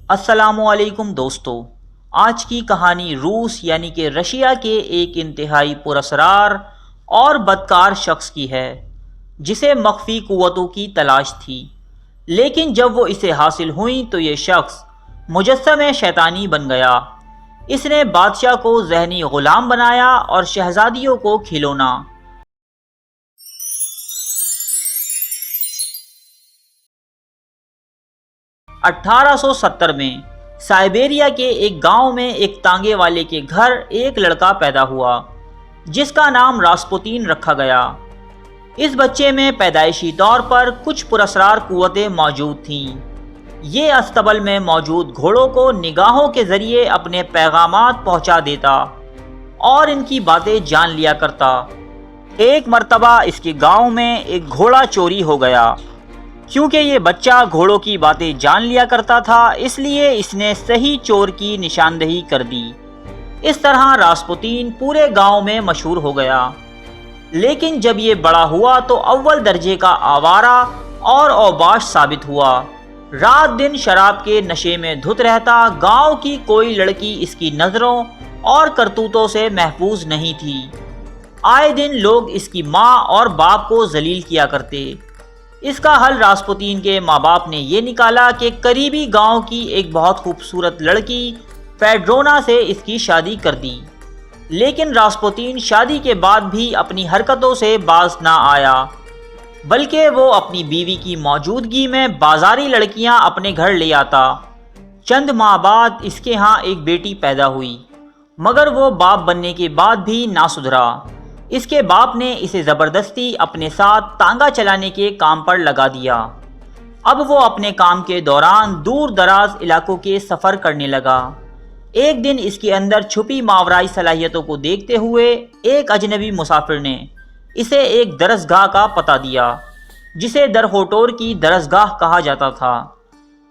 السلام علیکم دوستو، آج کی کہانی روس یعنی کہ رشیا کے ایک انتہائی پراسرار اور بدکار شخص کی ہے جسے مخفی قوتوں کی تلاش تھی، لیکن جب وہ اسے حاصل ہوئیں تو یہ شخص مجسمہ شیطانی بن گیا۔ اس نے بادشاہ کو ذہنی غلام بنایا اور شہزادیوں کو کھلونا۔ 1870 میں سائبیریا کے ایک گاؤں میں ایک تانگے والے کے گھر ایک لڑکا پیدا ہوا جس کا نام راسپوتین رکھا گیا۔ اس بچے میں پیدائشی طور پر کچھ پراسرار قوتیں موجود تھیں۔ یہ اصطبل میں موجود گھوڑوں کو نگاہوں کے ذریعے اپنے پیغامات پہنچا دیتا اور ان کی باتیں جان لیا کرتا۔ ایک مرتبہ اس کے گاؤں میں ایک گھوڑا چوری ہو گیا۔ کیونکہ یہ بچہ گھوڑوں کی باتیں جان لیا کرتا تھا، اس لیے اس نے صحیح چور کی نشاندہی کر دی۔ اس طرح راسپوتین پورے گاؤں میں مشہور ہو گیا۔ لیکن جب یہ بڑا ہوا تو اول درجے کا آوارہ اور اوباش ثابت ہوا۔ رات دن شراب کے نشے میں دھت رہتا۔ گاؤں کی کوئی لڑکی اس کی نظروں اور کرتوتوں سے محفوظ نہیں تھی۔ آئے دن لوگ اس کی ماں اور باپ کو ذلیل کیا کرتے۔ اس کا حل راسپوتین کے ماں باپ نے یہ نکالا کہ قریبی گاؤں کی ایک بہت خوبصورت لڑکی فیڈرونا سے اس کی شادی کر دی۔ لیکن راسپوتین شادی کے بعد بھی اپنی حرکتوں سے باز نہ آیا، بلکہ وہ اپنی بیوی کی موجودگی میں بازاری لڑکیاں اپنے گھر لے آتا۔ چند ماہ بعد اس کے ہاں ایک بیٹی پیدا ہوئی، مگر وہ باپ بننے کے بعد بھی نہ سدھرا۔ اس کے باپ نے اسے زبردستی اپنے ساتھ تانگا چلانے کے کام پر لگا دیا۔ اب وہ اپنے کام کے دوران دور دراز علاقوں کے سفر کرنے لگا۔ ایک دن اس کے اندر چھپی ماورائی صلاحیتوں کو دیکھتے ہوئے ایک اجنبی مسافر نے اسے ایک درسگاہ کا پتہ دیا جسے درخوٹور کی درسگاہ کہا جاتا تھا۔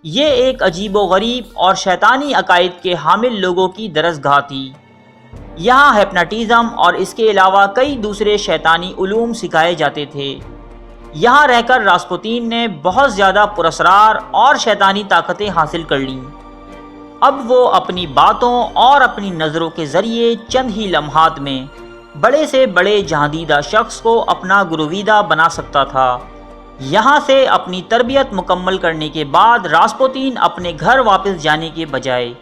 یہ ایک عجیب و غریب اور شیطانی عقائد کے حامل لوگوں کی درسگاہ تھی۔ یہاں ہپناٹزم اور اس کے علاوہ کئی دوسرے شیطانی علوم سکھائے جاتے تھے۔ یہاں رہ کر راسپوتین نے بہت زیادہ پراسرار اور شیطانی طاقتیں حاصل کر لیں۔ اب وہ اپنی باتوں اور اپنی نظروں کے ذریعے چند ہی لمحات میں بڑے سے بڑے جہاندیدہ شخص کو اپنا گرویدہ بنا سکتا تھا۔ یہاں سے اپنی تربیت مکمل کرنے کے بعد راسپوتین اپنے گھر واپس جانے کے بجائے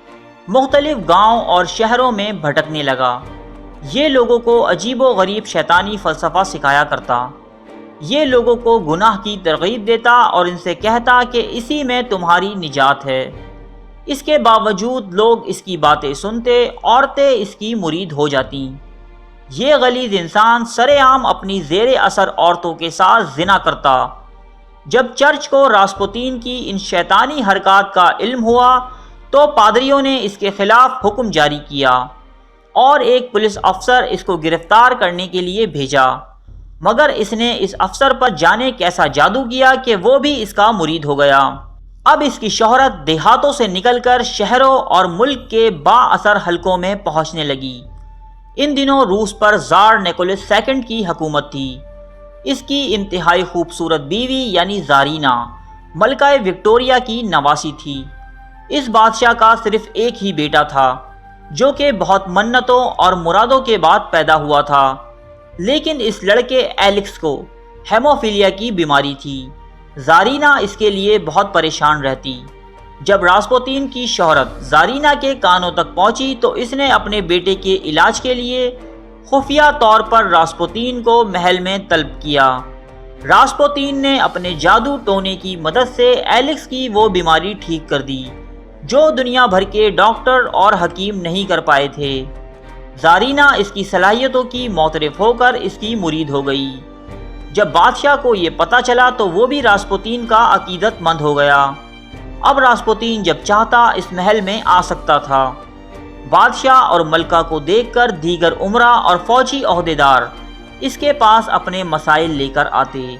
مختلف گاؤں اور شہروں میں بھٹکنے لگا۔ یہ لوگوں کو عجیب و غریب شیطانی فلسفہ سکھایا کرتا۔ یہ لوگوں کو گناہ کی ترغیب دیتا اور ان سے کہتا کہ اسی میں تمہاری نجات ہے۔ اس کے باوجود لوگ اس کی باتیں سنتے، عورتیں اس کی مرید ہو جاتیں۔ یہ غلیظ انسان سرے عام اپنی زیر اثر عورتوں کے ساتھ زنا کرتا۔ جب چرچ کو راسپوتین کی ان شیطانی حرکات کا علم ہوا تو پادریوں نے اس کے خلاف حکم جاری کیا اور ایک پولیس افسر اس کو گرفتار کرنے کے لیے بھیجا، مگر اس نے اس افسر پر جانے کیسا جادو کیا کہ وہ بھی اس کا مرید ہو گیا۔ اب اس کی شہرت دیہاتوں سے نکل کر شہروں اور ملک کے با اثر حلقوں میں پہنچنے لگی۔ ان دنوں روس پر زار نیکولس سیکنڈ کی حکومت تھی۔ اس کی انتہائی خوبصورت بیوی یعنی زارینا ملکہ وکٹوریہ کی نواسی تھی۔ اس بادشاہ کا صرف ایک ہی بیٹا تھا جو کہ بہت منتوں اور مرادوں کے بعد پیدا ہوا تھا، لیکن اس لڑکے ایلکس کو ہیموفیلیا کی بیماری تھی۔ زارینا اس کے لیے بہت پریشان رہتی۔ جب راسپوتین کی شہرت زارینا کے کانوں تک پہنچی تو اس نے اپنے بیٹے کے علاج کے لیے خفیہ طور پر راسپوتین کو محل میں طلب کیا۔ راسپوتین نے اپنے جادو ٹونے کی مدد سے ایلکس کی وہ بیماری ٹھیک کر دی جو دنیا بھر کے ڈاکٹر اور حکیم نہیں کر پائے تھے۔ زارینا اس کی صلاحیتوں کی معترف ہو کر اس کی مرید ہو گئی۔ جب بادشاہ کو یہ پتہ چلا تو وہ بھی راسپوتین کا عقیدت مند ہو گیا۔ اب راسپوتین جب چاہتا اس محل میں آ سکتا تھا۔ بادشاہ اور ملکہ کو دیکھ کر دیگر امراء اور فوجی عہدیدار اس کے پاس اپنے مسائل لے کر آتے۔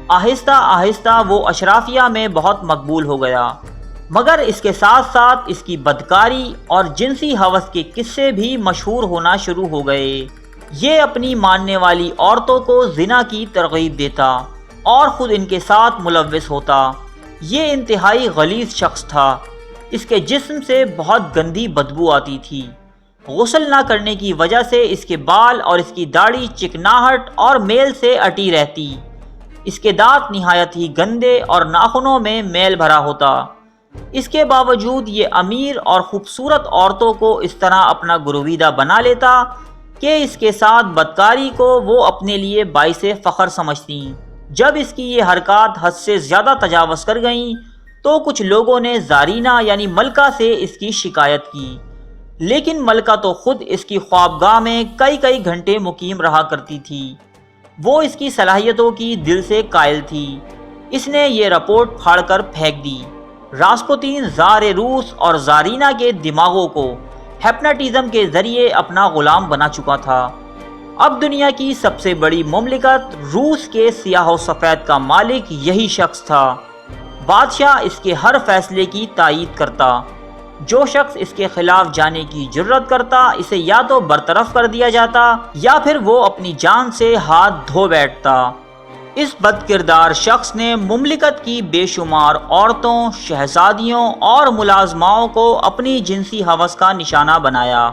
آہستہ آہستہ وہ اشرافیہ میں بہت مقبول ہو گیا، مگر اس کے ساتھ ساتھ اس کی بدکاری اور جنسی ہوس کے قصے بھی مشہور ہونا شروع ہو گئے۔ یہ اپنی ماننے والی عورتوں کو زنا کی ترغیب دیتا اور خود ان کے ساتھ ملوث ہوتا۔ یہ انتہائی غلیظ شخص تھا۔ اس کے جسم سے بہت گندی بدبو آتی تھی۔ غسل نہ کرنے کی وجہ سے اس کے بال اور اس کی داڑھی چکناہٹ اور میل سے اٹی رہتی۔ اس کے دانت نہایت ہی گندے اور ناخنوں میں میل بھرا ہوتا۔ اس کے باوجود یہ امیر اور خوبصورت عورتوں کو اس طرح اپنا گرویدہ بنا لیتا کہ اس کے ساتھ بدکاری کو وہ اپنے لیے باعث فخر سمجھتیں۔ جب اس کی یہ حرکات حد سے زیادہ تجاوز کر گئیں تو کچھ لوگوں نے زارینہ یعنی ملکہ سے اس کی شکایت کی، لیکن ملکہ تو خود اس کی خوابگاہ میں کئی گھنٹے مقیم رہا کرتی تھی۔ وہ اس کی صلاحیتوں کی دل سے قائل تھی۔ اس نے یہ رپورٹ پھاڑ کر پھینک دی۔ راسپوتین زار روس اور زارینہ کے دماغوں کو ہپناٹزم کے ذریعے اپنا غلام بنا چکا تھا۔ اب دنیا کی سب سے بڑی مملکت روس کے سیاہ و سفید کا مالک یہی شخص تھا۔ بادشاہ اس کے ہر فیصلے کی تائید کرتا۔ جو شخص اس کے خلاف جانے کی جرت کرتا اسے یا تو برطرف کر دیا جاتا یا پھر وہ اپنی جان سے ہاتھ دھو بیٹھتا۔ اس بد کردار شخص نے مملکت کی بے شمار عورتوں، شہزادیوں اور ملازماؤں کو اپنی جنسی ہوس کا نشانہ بنایا،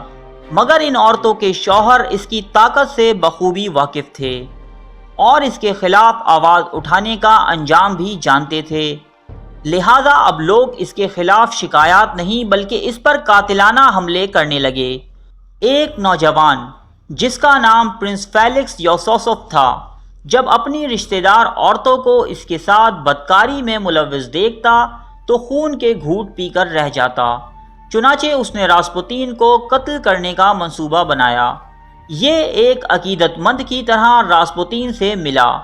مگر ان عورتوں کے شوہر اس کی طاقت سے بخوبی واقف تھے اور اس کے خلاف آواز اٹھانے کا انجام بھی جانتے تھے۔ لہٰذا اب لوگ اس کے خلاف شکایات نہیں بلکہ اس پر قاتلانہ حملے کرنے لگے۔ ایک نوجوان جس کا نام پرنس فیلکس یوسوسف تھا، جب اپنی رشتہ دار عورتوں کو اس کے ساتھ بدکاری میں ملوث دیکھتا تو خون کے گھونٹ پی کر رہ جاتا۔ چنانچہ اس نے راسپوتین کو قتل کرنے کا منصوبہ بنایا۔ یہ ایک عقیدت مند کی طرح راسپوتین سے ملا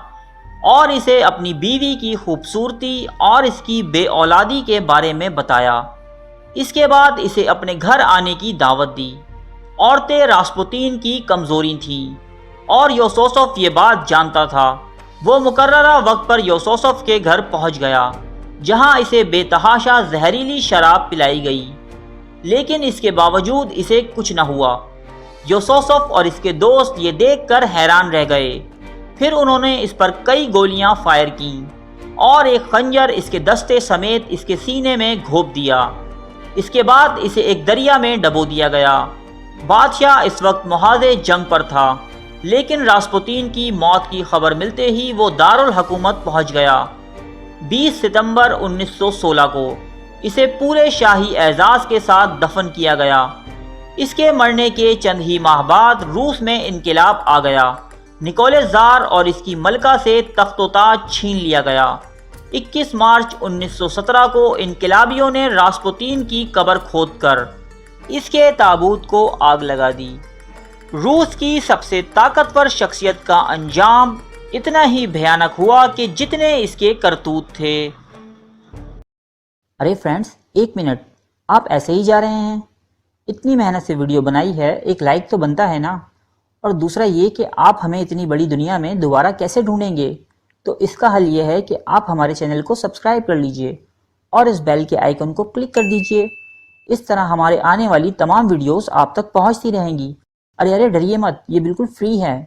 اور اسے اپنی بیوی کی خوبصورتی اور اس کی بے اولادی کے بارے میں بتایا۔ اس کے بعد اسے اپنے گھر آنے کی دعوت دی۔ عورتیں راسپوتین کی کمزوری تھیں اور یوسوسف یہ بات جانتا تھا۔ وہ مقررہ وقت پر یوسوسف کے گھر پہنچ گیا، جہاں اسے بے تحاشا زہریلی شراب پلائی گئی، لیکن اس کے باوجود اسے کچھ نہ ہوا۔ یوسوسف اور اس کے دوست یہ دیکھ کر حیران رہ گئے۔ پھر انہوں نے اس پر کئی گولیاں فائر کیں اور ایک خنجر اس کے دستے سمیت اس کے سینے میں گھونپ دیا۔ اس کے بعد اسے ایک دریا میں ڈبو دیا گیا۔ بادشاہ اس وقت محاذ جنگ پر تھا، لیکن راسپوتین کی موت کی خبر ملتے ہی وہ دارالحکومت پہنچ گیا۔ 20 ستمبر 1916 کو اسے پورے شاہی اعزاز کے ساتھ دفن کیا گیا۔ اس کے مرنے کے چند ہی ماہ بعد روس میں انقلاب آ گیا۔ نکولس زار اور اس کی ملکہ سے تخت و تاج چھین لیا گیا۔ 21 مارچ 1917 کو انقلابیوں نے راسپوتین کی قبر کھود کر اس کے تابوت کو آگ لگا دی۔ روس کی سب سے طاقتور شخصیت کا انجام اتنا ہی بھیانک ہوا کہ جتنے اس کے کرتوت تھے۔ ارے فرینڈز، ایک منٹ، آپ ایسے ہی جا رہے ہیں؟ اتنی محنت سے ویڈیو بنائی ہے، ایک لائک تو بنتا ہے نا؟ اور دوسرا یہ کہ آپ ہمیں اتنی بڑی دنیا میں دوبارہ کیسے ڈھونڈیں گے؟ تو اس کا حل یہ ہے کہ آپ ہمارے چینل کو سبسکرائب کر لیجئے اور اس بیل کے آئیکن کو کلک کر دیجئے۔ اس طرح ہمارے آنے والی تمام ویڈیوز آپ تک پہنچتی رہیں گی۔ ارے ڈریے مت، یہ بالکل فری ہے۔